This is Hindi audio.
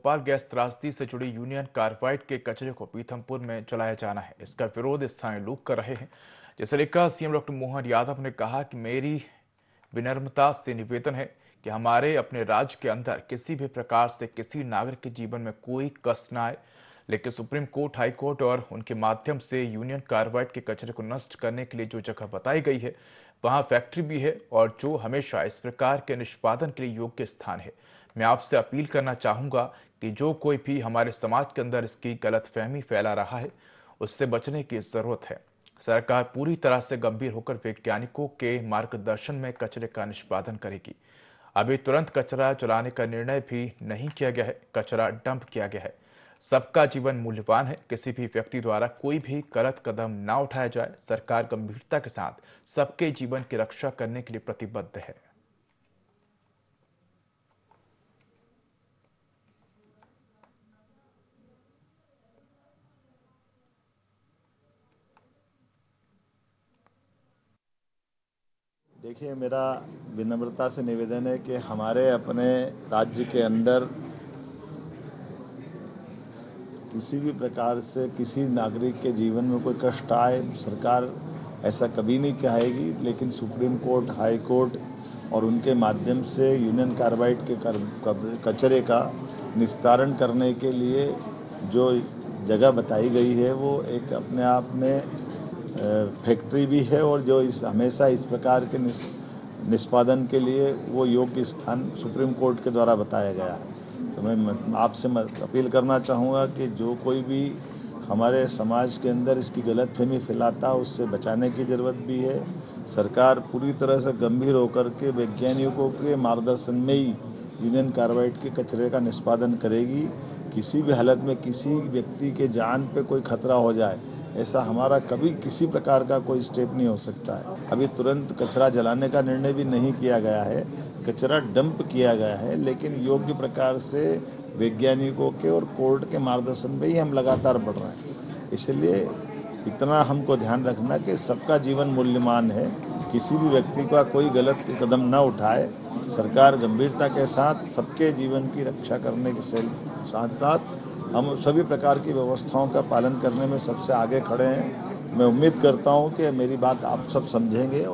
भोपाल गैस त्रासदी से जुड़ी यूनियन कार्बाइड के कचरे को पीथमपुर में जलाया जाना है। इसका विरोध स्थानीय लोग कर रहे हैं, जिसे लेकर सीएम डॉक्टर मोहन यादव ने कहा कि मेरी विनम्रता से निवेदन है कि हमारे अपने राज्य के अंदर किसी भी प्रकार से किसी नागरिक के जीवन में कोई कष्ट न आए। लेकिन सुप्रीम कोर्ट, हाई कोर्ट और उनके माध्यम से यूनियन कार्बाइड के कचरे को नष्ट करने के लिए जो जगह बताई गई है वहां फैक्ट्री भी है और जो हमेशा इस प्रकार के निष्पादन के लिए योग्य स्थान है। मैं आपसे अपील करना चाहूंगा कि जो कोई भी हमारे समाज के अंदर इसकी गलतफहमी फैला रहा है उससे बचने की जरूरत है। सरकार पूरी तरह से गंभीर होकर वैज्ञानिकों के मार्गदर्शन में कचरे का निष्पादन करेगी। अभी तुरंत कचरा जलाने का निर्णय भी नहीं किया गया है, कचरा डंप किया गया है। सबका जीवन मूल्यवान है, किसी भी व्यक्ति द्वारा कोई भी गलत कदम ना उठाया जाए। सरकार गंभीरता के साथ सबके जीवन की रक्षा करने के लिए प्रतिबद्ध है। देखिए, मेरा विनम्रता से निवेदन है कि हमारे अपने राज्य के अंदर किसी भी प्रकार से किसी नागरिक के जीवन में कोई कष्ट आए, सरकार ऐसा कभी नहीं चाहेगी। लेकिन सुप्रीम कोर्ट, हाई कोर्ट और उनके माध्यम से यूनियन कार्बाइड के कचरे का निस्तारण करने के लिए जो जगह बताई गई है वो एक अपने आप में फैक्ट्री भी है और जो हमेशा इस प्रकार के निष्पादन के लिए वो योग्य स्थान सुप्रीम कोर्ट के द्वारा बताया गया है। तो मैं आपसे अपील करना चाहूँगा कि जो कोई भी हमारे समाज के अंदर इसकी गलतफहमी फैलाता उससे बचाने की ज़रूरत भी है। सरकार पूरी तरह से गंभीर होकर के वैज्ञानिकों के मार्गदर्शन में ही यूनियन कार्बाइड के कचरे का निष्पादन करेगी। किसी भी हालत में किसी व्यक्ति के जान पे कोई खतरा हो जाए, ऐसा हमारा कभी किसी प्रकार का कोई स्टेप नहीं हो सकता है। अभी तुरंत कचरा जलाने का निर्णय भी नहीं किया गया है, कचरा डंप किया गया है, लेकिन योग्य प्रकार से वैज्ञानिकों के और कोर्ट के मार्गदर्शन में ही हम लगातार बढ़ रहे हैं। इसलिए इतना हमको ध्यान रखना कि सबका जीवन मूल्यवान है, किसी भी व्यक्ति का कोई गलत कदम न उठाए। सरकार गंभीरता के साथ सबके जीवन की रक्षा करने के साथ साथ हम सभी प्रकार की व्यवस्थाओं का पालन करने में सबसे आगे खड़े हैं। मैं उम्मीद करता हूं कि मेरी बात आप सब समझेंगे।